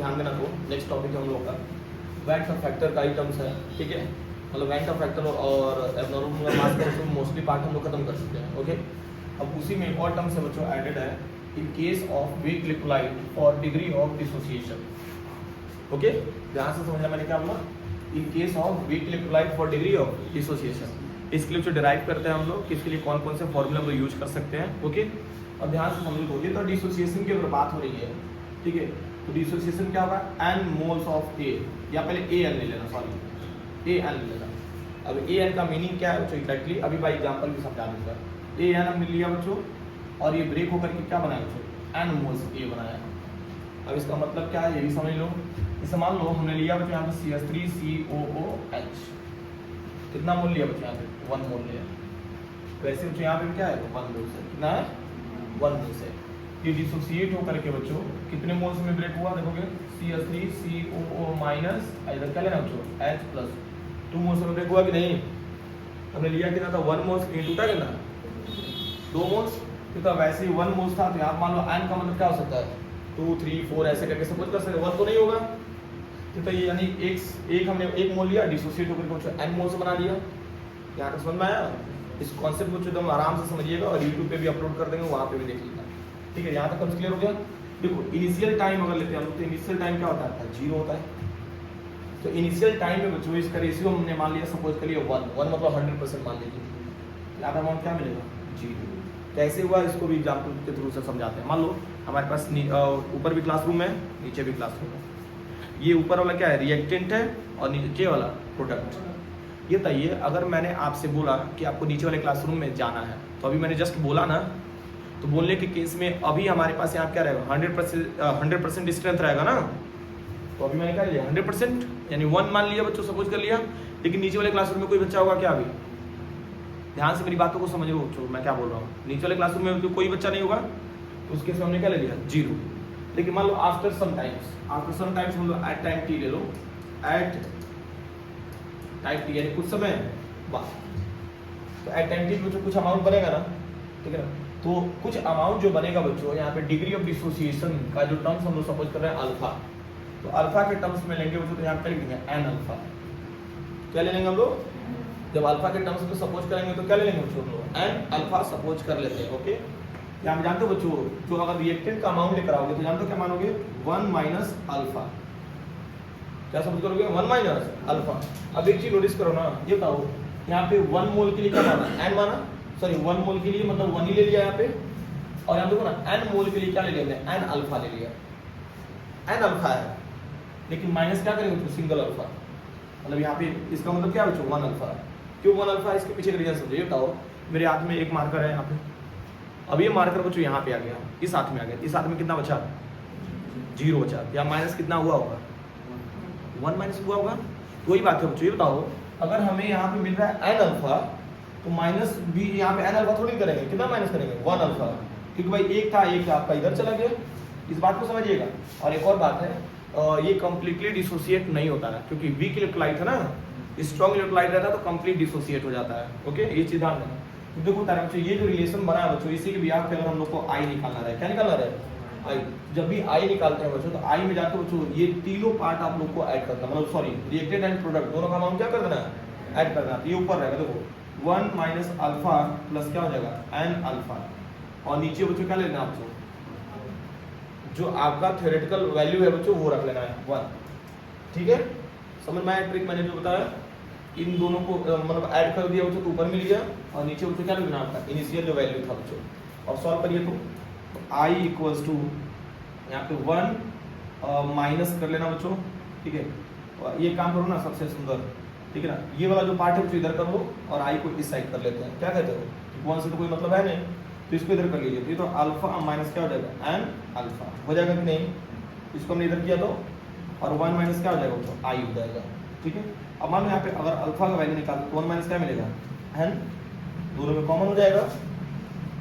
ध्यान देना। तो नेक्स्ट टॉपिक है हम लोग का वैट का फैक्टर का ही टर्म्स है, ठीक है। मतलब वैट का फैक्टर और एब्नॉर्मल मास का तो मोस्टली पार्ट हम लोग खत्म कर चुके हैं, ओके। अब उसी में एक और टर्म्स है बच्चों एडेड है, in case of weak electrolyte for degree of dissociation, okay. ध्यान से समझना मैंने क्या बोला, in case of weak electrolyte for degree of dissociation. इसके लिए जो डिराइव करते हैं हम लोग, किसके लिए कौन कौन से फॉर्मूले हम लोग यूज कर सकते हैं, ओके। अब ध्यान से समझ लो, ये तो डिसोसिएशन की अगर बात हो रही है, ठीक है, तो डिसोसिएशन क्या होगा, एन मोल्स ऑफ ए, या पहले ए एन ले लेना, सॉरी ए एन ले लेना। अब ए एन का मीनिंग क्या है बच्चों एग्जैक्टली, अभी बाई एग्जाम्पल भी समझा दूंगा। ए एन हमने लिया बच्चों और ये ब्रेक होकर के क्या बनाया बच्चों, एन मोल्स ए बनाया। अब इसका मतलब क्या है ये भी समझ लो। इसे मान लो हमने लिया बच्चों यहाँ पे CH3COOH, कितना मोल लिया बच्चों यहाँ पे, 1 मोल लिया। वैसे बच्चों यहाँ पे क्या है 1 मोल से, कितना है 1 मोल से। ये डिसोसिएट होकर के बच्चों कितने मोल्स में ब्रेक हुआ देखोगे, CH3COO माइनस इधर क्या लेना बच्चों H प्लस 2 मोल्स में ब्रेक हुआ कि नहीं। हमने लिया कितना था 1 मोल्स इंटू क्या कितना 2 मोल्स, तो वैसे ही 1 मोल्स था। तो यहाँ मान लो n का मतलब क्या हो सकता है 2 3 4 ऐसे करके सपोज कर सकते, 1 तो नहीं होगा। तो ये यानी एक हमने 1 मोल लिया, डिसोसिएट होकर बच्चों n मोल्स बना दिया। यहाँ तक समझ में आया। इस कॉन्सेप्ट को एकदम आराम से समझिएगा और यूट्यूब पे भी अपलोड कर देंगे, वहाँ पे भी देख लीजिएगा, ठीक है। यहाँ तक क्लियर हो गया। देखो इनिशियल टाइम अगर लेते हैं हम लोग, तो इनिशियल टाइम क्या होता है 0 होता है। तो इनिशियल टाइम में बच्चों इसका रेशियो हमने मान लिया, सपोज करिए 1 मतलब 100% मान लीजिए, यहाँ अमाउंट क्या मिलेगा 0। कैसे हुआ इसको भी एग्जाम्पल के थ्रू से समझाते हैं। मान लो हमारे पास ऊपर भी क्लासरूम है, नीचे भी क्लासरूम है। ये ऊपर वाला क्या है रिएक्टेंट है और नीचे वाला प्रोडक्ट। ये बताइए अगर मैंने आपसे बोला कि आपको नीचे वाले क्लासरूम में जाना है, तो अभी मैंने जस्ट बोला ना, तो बोलने के केस में अभी हमारे पास यहाँ क्या रहेगा 100% स्ट्रेंथ रहेगा ना। तो अभी मैंने क्या लिया 100% यानी 1 मान लिया बच्चों, सपोज कर लिया। लेकिन नीचे वाले क्लासरूम में कोई बच्चा होगा क्या, अभी ध्यान से मेरी बातों को समझ लो बच्चों, मैं क्या बोल रहा हूँ। नीचे वाले क्लासरूम में तो कोई बच्चा नहीं होगा, तो उसके सामने क्या ले लिया 0। लेकिन मान लो आफ्टर सम टाइम्स हम लोग एट टाइम टी ले लो, एट टाइम टी यानी कुछ समय बाद। तो एट टाइम टी बच्चों कुछ अमाउंट बनेगा ना, ठीक है ना। तो कुछ अमाउंट जो बनेगा बच्चों, यहाँ पे डिग्री ऑफ डिसोसिएशन का जो टर्म्स हम लोग सपोज कर रहे हैं अल्फा, तो अल्फा के टर्म्स में लेंगे बच्चों, तो यहाँ पे लिखेंगे एन अल्फा। क्या ले लेंगे हम लोग, जब अल्फा के टर्म्स में सपोज करेंगे तो क्या ले लेंगे बच्चों हम लोग एन अल्फा सपोज कर लेते हैं, ओके। यहाँ पे जानते हो बच्चों, जो अगर रिएक्टेंट का अमाउंट लेकर आओगे तो जानते हो क्या मानोगे 1 माइनस अल्फा। क्या समझ करोगे 1 माइनस अल्फा। अब एक चीज नोटिस करो ना, ये बताओ यहाँ पे 1 मोल के लिए क्या माना एन माना, सॉरी 1 मोल के लिए मतलब 1 ही ले लिया यहाँ पे। और यहाँ देखो ना एन मोल के लिए क्या ले लिया एन अल्फा ले लिया। एन अल्फा है लेकिन माइनस क्या करेंगे तो सिंगल अल्फा, मतलब यहाँ पे इसका मतलब क्या बच्चों 1 अल्फा। क्यों 1 अल्फा, इसके पीछे का रीजन समझिए। बताओ मेरे हाथ में एक मार्कर है यहाँ पे, अब ये मार्कर बच्चों यहाँ पे आ गया, इस हाथ में आ गया, इस हाथ में कितना बचा 0 बचा, या माइनस कितना हुआ होगा 1 माइनस हुआ होगा। वही बात है बच्चों, ये बताओ अगर हमें यहाँ पे मिल रहा है एन अल्फा, तो माइनस भी यहाँ पे एन अल्फा थोड़ी करेंगे, कितना माइनस करेंगे 1 अल्फा, क्योंकि भाई एक था एक आपका इधर चला गया। इस बात को समझिएगा। और एक और बात है, ये कंप्लीटली डिसोसिएट नहीं होता है, क्योंकि वीक इलेक्ट्रोलाइट है ना, स्ट्रॉन्ग इलेक्ट्रोलाइट रहता है तो कंप्लीट डिसोसिएट हो जाता है, ओके। ये चीज ध्यान रखना। तो देखो तारा बच्चों, ये जो रिलेशन बना है बच्चों, इसी के बिहाफ पे अगर हम लोग को आई निकालना रहे, क्या निकालना रहे आई। जब भी आई निकालते हैं बच्चों, तो आई में जाते बच्चों ये तीनों पार्ट आप लोग को ऐड करना, मतलब सॉरी रिएक्टेंट एंड प्रोडक्ट दोनों का अमाउंट क्या कर देना है ऐड करना। ये ऊपर रहेगा देखो 1 माइनस अल्फा प्लस क्या हो जाएगा एन अल्फा, और नीचे बच्चों क्या लेना आपको जो आपका थ्योरेटिकल वैल्यू है बच्चों वो रख लेना है 1, ठीक है। समझ में आया ट्रिक मैंने जो बताया। इन दोनों को मतलब ऐड कर दिया बच्चों तो ऊपर मिल गया, और नीचे बच्चों क्या लिखना आपका इनिशियल जो वैल्यू था बच्चों। और सॉल्व करिए तो आई इक्वल्स टू यहाँ पे 1 माइनस कर लेना बच्चों, ठीक है। और ये काम करो ना सबसे सुंदर, ठीक है ना। ये वाला जो पार्ट है बच्चों इधर कर लो, और आई को इस साइड कर लेते हैं। क्या कहते हो 1 से तो कोई मतलब है नहीं, तो इसको इधर कर लीजिए। तो अल्फा माइनस क्या हो जाएगा एन अल्फा हो जाएगा कि नहीं। इसको हमने इधर किया तो, और 1 माइनस क्या हो जाएगा बच्चों आई हो जाएगा, ठीक है। अब मान लो यहाँ पे अगर अल्फा का वैल्यू निकालो तो 1 माइनस क्या मिलेगा एन, दोनों में कॉमन हो जाएगा,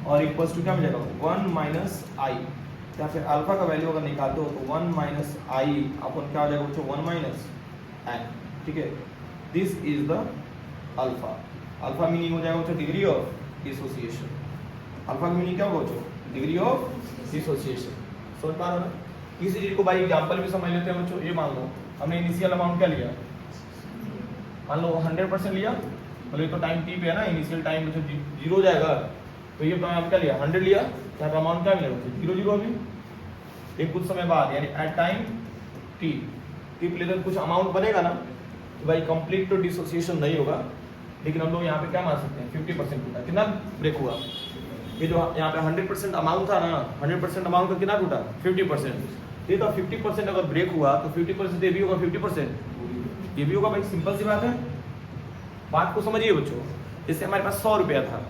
और इक्वल्स टू क्या मिलेगा 1 माइनस आई। या फिर अल्फा का वैल्यू अगर निकालते हो तो 1 माइनस आई अपन क्या हो जाएगा बच्चों 1 माइनस एन, ठीक है। This is the alpha. Alpha meaning हो जाएगा बच्चों डिग्री ऑफ डिसोसिएशन। अल्फा की मीनिंग क्या होगा बच्चों डिग्री ऑफ डिसोसिएशन। समझ पा रहे हो ना। इसी चीज को भाई एग्जांपल भी समझ लेते हैं बच्चों। ये मान लो हमने इनिशियल अमाउंट क्या लिया, मान लो 100% लिया, मतलब ये तो टाइम टी पे है ना, इनिशियल टाइम बच्चों 0 हो जाएगा, तो ये हम क्या लिया 100 लिया, यहाँ पे अमाउंट क्या मिलेगा बच्चों 0 0 अभी। एक कुछ समय बाद यानी एट टाइम टी प्ले कुछ अमाउंट बनेगा ना, तो भाई कंप्लीट तो डिसोसिएशन नहीं होगा, लेकिन हम लोग यहाँ पे क्या मान सकते हैं 50% टूटा। कितना ब्रेक हुआ, ये जो यहाँ पे 100% अमाउंट था ना, 100% अमाउंट का कितना टूटा 50%। ये तो 50% अगर ब्रेक हुआ तो 50% ये भी होगा, 50% ये भी होगा भाई, सिंपल सी बात है। बात को समझिए बच्चों, जैसे हमारे पास 100 रुपया था,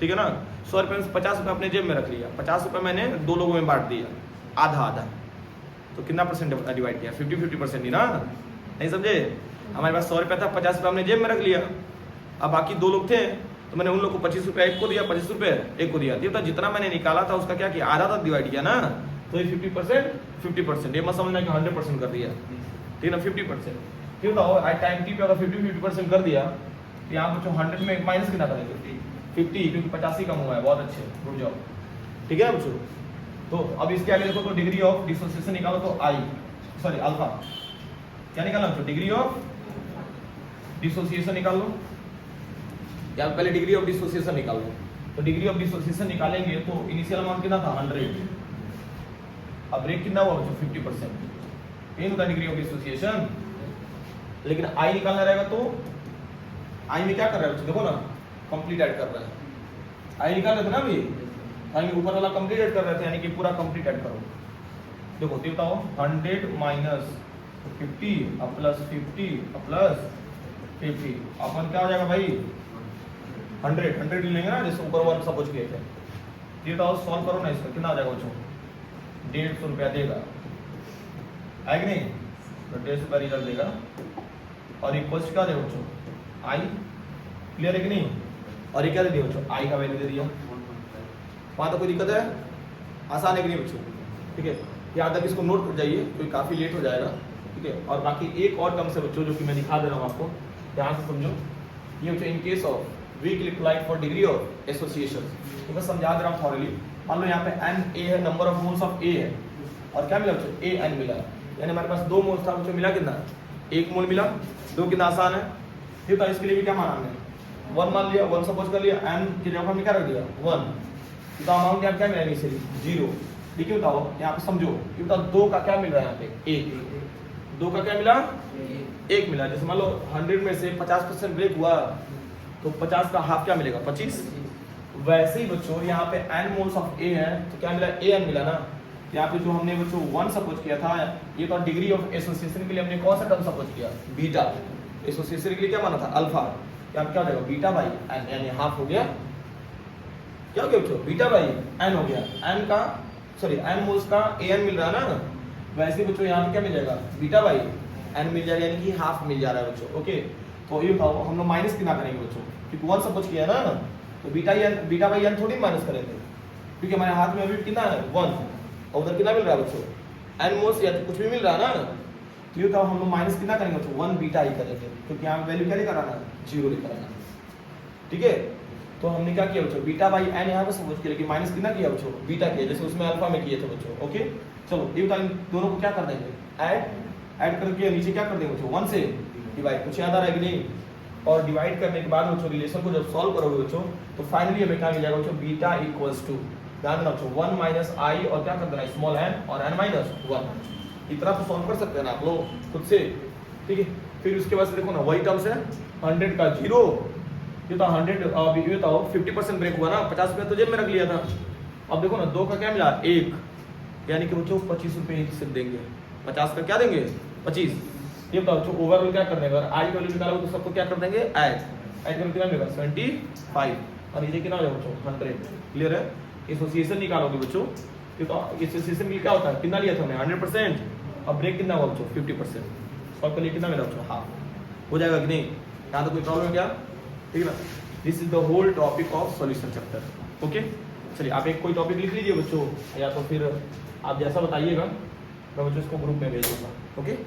ठीक है ना, 100 रुपये में 50 रुपये अपने जेब में रख लिया, 50 रुपये मैंने 2 लोगों में बांट दिया, आधा आधा, तो कितना परसेंट डिवाइड किया 50-50% ही ना, नहीं समझे। हमारे पास 100 रुपया था, 50 रुपये हमने जेब में रख लिया, अब बाकी 2 लोग थे तो मैंने उन लोग को 25 रुपये एक को दिया, 25 रुपये एक को दिया, ये तो जितना मैंने निकाला था उसका क्या किया, आधा तक डिवाइड किया ना, तो ये 50%, ये मत समझना कि 100% कर दिया, ठीक है ना, 50%। क्यों था एट टाइम टी पे अगर 50% कर दिया, तो यहाँ बच्चों 100 में माइनस कितना करेंगे 50, क्योंकि 50 ही कम हुआ है, बहुत अच्छे, रुक जाओ, ठीक है बच्चों। तो अब इसके आगे देखो, तो डिग्री ऑफ डिसोसिएशन निकालो, तो अल्फा क्या निकालना बच्चों, डिग्री ऑफ डिसोसिएशन निकाल लो, या पहले डिग्री ऑफ डिसोसिएशन निकाल लो। तो डिग्री ऑफ डिसोसिएशन निकालेंगे तो इनिशियल अमाउंट कितना था 100, अब ब्रेक कितना हुआ बच्चों 50%, ये होता है डिग्री ऑफ डिसोसिएशन। लेकिन आई निकालना रहेगा, तो आई में क्या कर रहा है बच्चों, देखो ना कंप्लीट ऐड कर रहा है, आई निकाल रहे थे ना अभी, आई में ऊपर वाला कंप्लीट ऐड कर रहे थे, यानी कि पूरा कंप्लीट ऐड करो। देखो देता हो 100 माइनस 50 अब प्लस 50 अब प्लस 50, अपन क्या हो जाएगा भाई 100 लेंगे ना, जैसे ऊपर 1 सपोज किए थे। देता हो सॉल्व करो ना, इसका कितना आ जाएगा बच्चों 150 रुपया देगा, है कि नहीं, तो 150 रुपया रिजल्ट देगा, और इक्वल्स क्या देगा बच्चों आई, क्लियर है कि नहीं, और ये क्या दे दिया बच्चों आई का वैल्यू दे दिया। वहाँ तो कोई दिक्कत है, आसान है कि नहीं बच्चों, ठीक है, यहाँ तक इसको नोट कर जाइए क्योंकि काफ़ी लेट हो जाएगा, ठीक है। और बाकी एक और टर्म से बच्चों जो कि मैं दिखा दे रहा हूँ आपको, ध्यान से समझो, ये बच्चों in case of weak electrolyte for degree of association, तो मैं समझा दे रहा हूँ थॉरली। मान लो यहाँ पे एन ए है, नंबर ऑफ मोल्स ऑफ ए है, और क्या मिला बच्चों ए एन मिला, यानी हमारे पास 2 मोल्स था बच्चों, मिला कितना 1 मोल मिला, 2 कितना आसान है। फिर तो इसके लिए भी क्या माना हमने 1 मान लिया, 1 सपोज कर लिया, एन की जगह हमने क्या रख दिया 1, तो अमाउंट यहाँ क्या मिला इनिशियली 0, ठीक है। बताओ यहाँ पे समझो, ये बताओ 2 का क्या मिल रहा है यहाँ पे 1, 2 का क्या मिला 1 मिला। जैसे मान लो 100 में से 50% ब्रेक हुआ, तो 50 का हाफ क्या मिलेगा 25। वैसे ही बच्चों यहाँ पे n मोल्स ऑफ A है, तो क्या मिला an मिला ना। यहाँ पे जो हमने बच्चों 1 सपोज किया था, ये तो डिग्री ऑफ एसोसिएशन के लिए हमने कौन सा टर्म सपोज किया बीटा, एसोसिएशन के लिए क्या माना था अल्फा, यहाँ पे क्या हो जाएगा बीटा बाई n, यानी हाफ हो गया, क्या हो गया बच्चों बीटा बाई n हो गया, n का सॉरी n मोल्स का an मिल रहा है ना, वैसे बच्चों यहाँ पे क्या मिल जाएगा बीटा बाई n मिल जाएगा, यानी कि हाफ मिल जा रहा है बच्चों, ओके। तो ये बताओ हम लोग माइनस कितना करेंगे बच्चों, क्योंकि 1 सपोज किया ना, तो बीटा बाई n थोड़ी माइनस करेंगे, क्योंकि हमारे हाथ में अभी कितना है 1, और उधर कितना मिल रहा है बच्चों n मोल्स या तो कुछ भी मिल रहा है ना, तो ये बताओ हम लोग माइनस कितना करेंगे बच्चों 1 बीटा ही करेंगे, क्योंकि यहाँ वैल्यू क्या लेकर आना है 0 लेकर आना, ठीक है। तो हमने क्या किया बच्चों बीटा बाई n यहाँ पे सपोज किया, लेकिन माइनस कितना किया बच्चों बीटा किया, जैसे उसमें अल्फा में किए थे बच्चों, ओके। चलो ये बताओ इन दोनों को क्या कर देंगे ऐड करके नीचे क्या कर देंगे बच्चों 1 से डिवाइड, कुछ याद आ रहा है कि नहीं। और डिवाइड करने के बाद बच्चों रिलेशन को जब सॉल्व करोगे बच्चों, तो फाइनली हमें क्या मिल जाएगा बच्चों बीटा इक्वल्स टू, ध्यान देना बच्चों 1 माइनस आई, और क्या कर देना स्मॉल n और n माइनस 1, इतना तो सॉल्व कर सकते हैं ना आप लोग खुद से, ठीक है। फिर उसके बाद से देखो ना वही टर्म्स है 100 का 0, ये तो 100 अभी ये तो 50% ब्रेक हुआ ना, 50 रुपये तो जेब में रख लिया था। अब देखो ना 2 का क्या मिला 1, यानी कि बच्चों 25 रुपये से देंगे, 50 का क्या देंगे 25। ये बताओ बच्चों ओवरऑल क्या करने, अगर आई वैल्यू निकालोगे तो सबको क्या कर देंगे ऐड करके कितना मिलेगा 75, और नीचे कितना हो जाएगा बच्चों 100, क्लियर है। एसोसिएशन निकालोगे बच्चों, तो एसोसिएशन के लिए क्या होता है कितना लिया था हमने 100%, अब ब्रेक कितना हुआ बच्चों 50%, और के लिए कितना मिला बच्चों हाफ, हो जाएगा कि नहीं। यहाँ तो कोई प्रॉब्लम है क्या, ठीक है ना। This is the whole topic of solution chapter, okay. चलिए आप एक कोई टॉपिक लिख लीजिए बच्चों, या तो फिर आप जैसा बताइएगा मैं बच्चों इसको ग्रुप में भेज दूंगा, ओके।